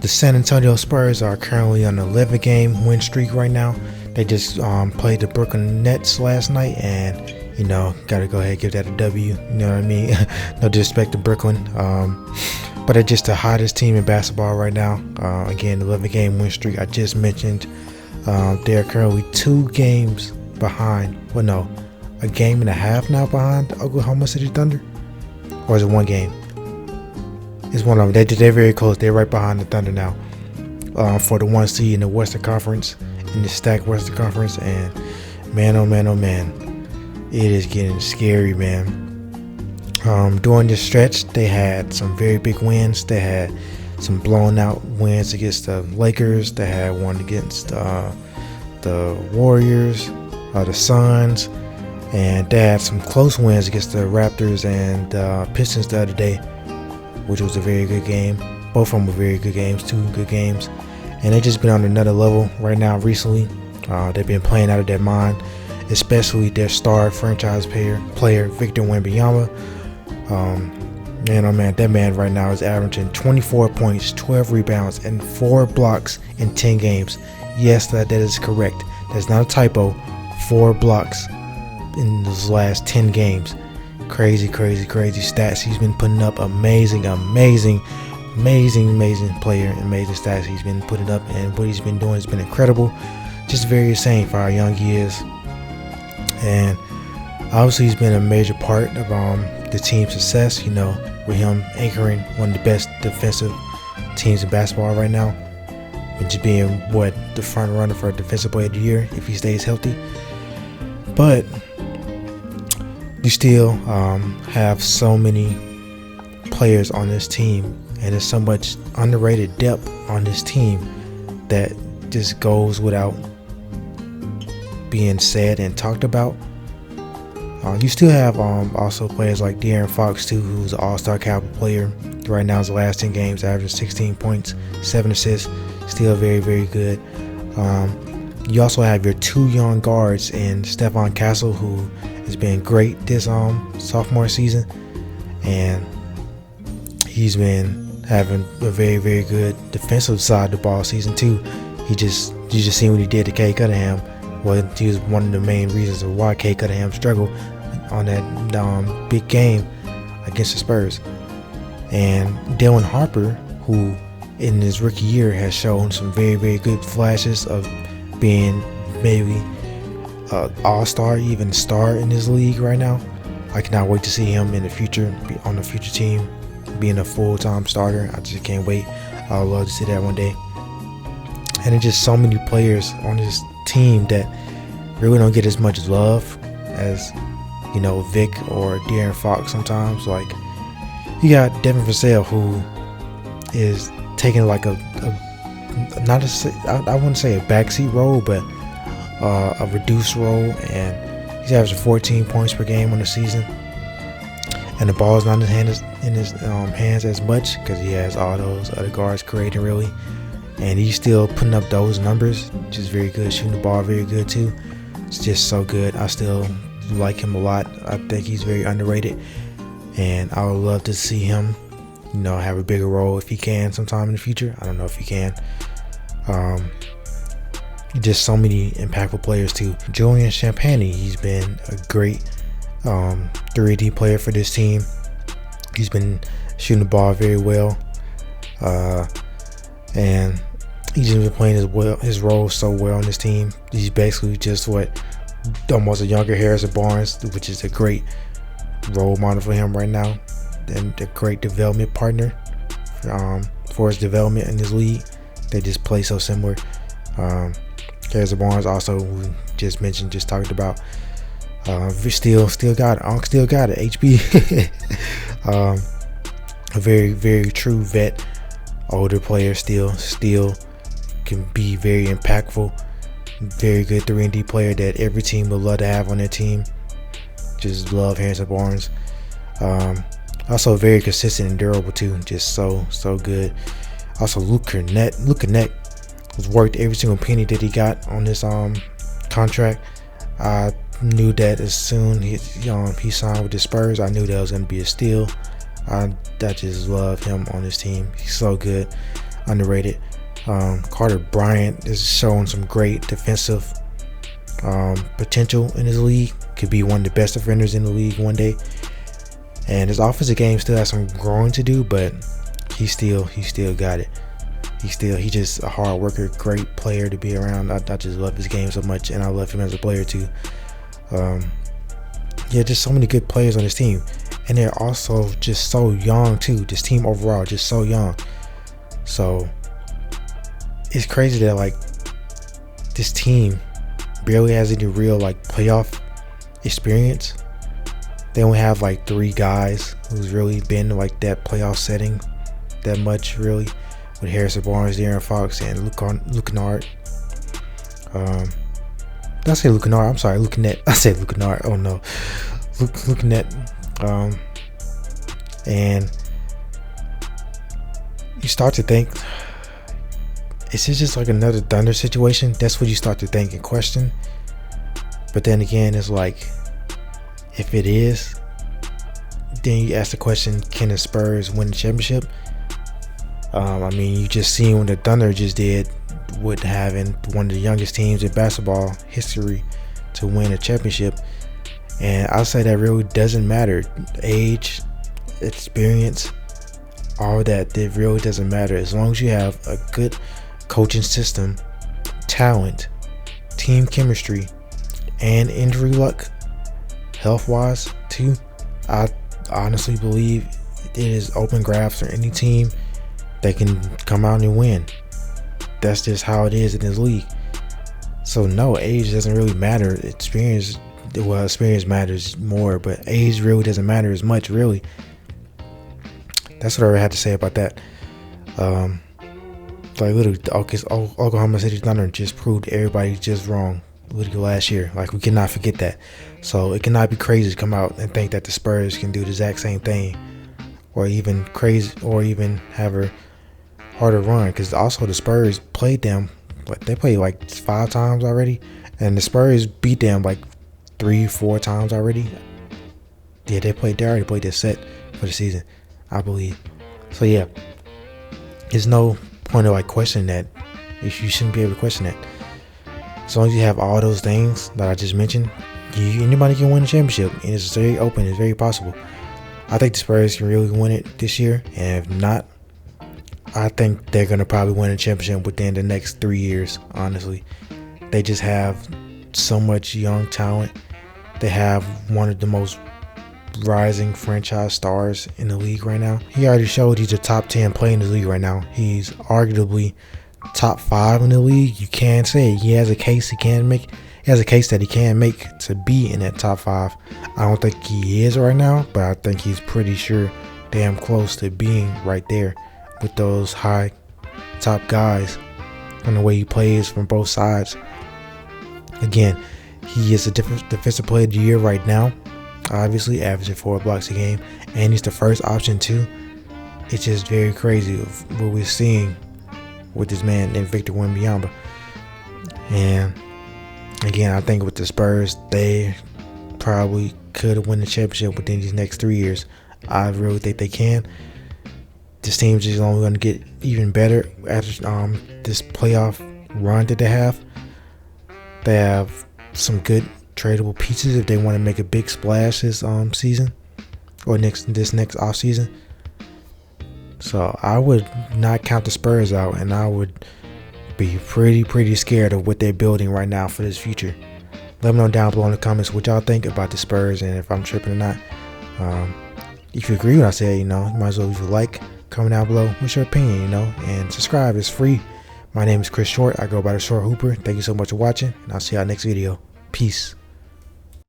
The San Antonio Spurs are currently on an 11-game win streak right now. They just played the Brooklyn Nets last night, and gotta go ahead and give that a W. You know what I mean? No disrespect to Brooklyn, but they're just the hottest team in basketball right now. Again, 11-game win streak I just mentioned. They're currently 2 games behind. Well, no, a game and a half now behind the Oklahoma City Thunder, or is it 1 game? It's one of them. They're very close. They're right behind the Thunder now for the 1 seed in the Western Conference, in the stacked Western Conference. And man, oh man, oh man, it is getting scary, man. During this stretch, they had some very big wins. They had some blown out wins against the Lakers. They had one against the Warriors, the Suns, and they had some close wins against the Raptors and Pistons the other day, which was a very good game. Both of them were very good games, 2 good games. And they've just been on another level right now recently. They've been playing out of their mind, especially their star franchise player Victor Wembanyama. Man, oh man, that man right now is averaging 24 points, 12 rebounds, and 4 blocks in 10 games. Yes, that is correct. That's not a typo. 4 blocks in those last 10 games. Crazy stats he's been putting up. Amazing player, amazing stats he's been putting up, and what he's been doing has been incredible. Just very insane for how young he is, and obviously he's been a major part of the team's success, with him anchoring one of the best defensive teams in basketball right now, and just being the front runner for defensive player of the year if he stays healthy. But you still have so many players on this team, and there's so much underrated depth on this team that just goes without being said and talked about. You still have also players like De'Aaron Fox too, who's an all-star caliber player. Right now, his last 10 games, averaging 16 points, 7 assists. Still very good. You also have your 2 young guards in Stephon Castle, who has been great this sophomore season, and he's been having a very good defensive side of the ball season too. You just seen what he did to Cade Cunningham. Well, he was one of the main reasons of why Cade Cunningham struggled on that big game against the Spurs. And Dylan Harper, who in his rookie year has shown some very good flashes of being maybe all-star, even star in this league right now. I cannot wait to see him in the future, be on the future team, being a full-time starter. I just can't wait. I would love to see that one day. And there's just so many players on this team that really don't get as much love as Vic or De'Aaron Fox sometimes. Like, you got Devin Vassell, who is taking like I wouldn't say a backseat role, but a reduced role, and he's averaging 14 points per game on the season, and the ball's not in his hands as much because he has all those other guards creating really, and he's still putting up those numbers. Just very good, shooting the ball very good too. It's just so good. I still like him a lot. I think he's very underrated, and I would love to see him have a bigger role if he can sometime in the future. I don't know if he can. Just so many impactful players too. Julian Champagnie, he's been a great 3D player for this team. He's been shooting the ball very well, and he's just been playing his role so well on this team. He's basically just almost a younger Harrison Barnes, which is a great role model for him right now, and a great development partner for his development in this league. They just play so similar. Harrison Barnes also, we just talked about. Still got it. HB, a very true vet, older player. Still can be very impactful. Very good 3-and-D player that every team would love to have on their team. Just love Harrison Barnes. Also very consistent and durable too. Just so good. Also Luke Cornett has worked every single penny that he got on this contract. I knew that as soon he signed with the Spurs, I knew that was going to be a steal. I just love him on this team. He's so good. underrated. Carter Bryant is showing some great defensive potential in his league. Could be one of the best defenders in the league one day. And his offensive game still has some growing to do, but he still got it. He's just a hard worker, great player to be around. I just love his game so much, and I love him as a player too. Just so many good players on this team, and they're also just so young too. This team overall just so young. So it's crazy that like this team barely has any real like playoff experience. They only have like 3 guys who's really been in like that playoff setting that much, really, with Harrison Barnes, De'Aaron Fox, and Luke Kennard. Did I say Luke Kennard? I'm sorry, Luke Kennard. I said Luke Kennard. Oh no, Luke Kennard. And you start to think, is this just like another Thunder situation? That's what you start to think and question. But then again, it's like, if it is, then you ask the question, can the Spurs win the championship? I mean, you just seen what the Thunder just did with having one of the youngest teams in basketball history to win a championship. And I'll say that really doesn't matter. Age, experience, all that, it really doesn't matter. As long as you have a good coaching system, talent, team chemistry, and injury luck, health-wise too, I honestly believe it is open graphs for any team that can come out and win. That's just how it is in this league. So no, age doesn't really matter. Experience matters more, but age really doesn't matter as much, really. That's what I had to say about that. Like literally, Oklahoma City Thunder just proved everybody just wrong literally last year. Like, we cannot forget that. So it cannot be crazy to come out and think that the Spurs can do the exact same thing, or even crazy, or even have a harder run. Because also the Spurs played them, but they played like 5 times already, and the Spurs beat them like 3-4 times already. Yeah, they already played their set for the season, I believe. So yeah, there's no point of like questioning that. You shouldn't be able to question that. As long as you have all those things that I just mentioned, anybody can win a championship, and it's very open. It's very possible. I think the Spurs can really win it this year, and if not, I think they're gonna probably win a championship within the next 3 years. Honestly, they just have so much young talent. They have one of the most rising franchise stars in the league right now. He already showed he's a top 10 player in the league right now. He's arguably top 5 in the league. You can say he has a case he can make. He has a case that he can make to be in that top 5. I don't think he is right now, but I think he's pretty sure damn close to being right there with those high top guys and the way he plays from both sides. Again, he is a defensive player of the year right now, obviously averaging 4 blocks a game, and he's the first option too. It's just very crazy of what we're seeing with this man named Victor Wembanyama. And again, I think with the Spurs, they probably could win the championship within these next 3 years. I really think they can. This team's just only going to get even better after this playoff run that they have. They have some good tradable pieces if they want to make a big splash this season, or this next off season. So I would not count the Spurs out, and I would be pretty scared of what they're building right now for this future. Let me know down below in the comments what y'all think about the Spurs, and if I'm tripping or not. If you agree with what I said, you might as well leave a like, comment down below what's your opinion, and subscribe. It's free. My name is Chris Short. I go by the Short Hooper. Thank you so much for watching, and I'll see y'all next video. Peace.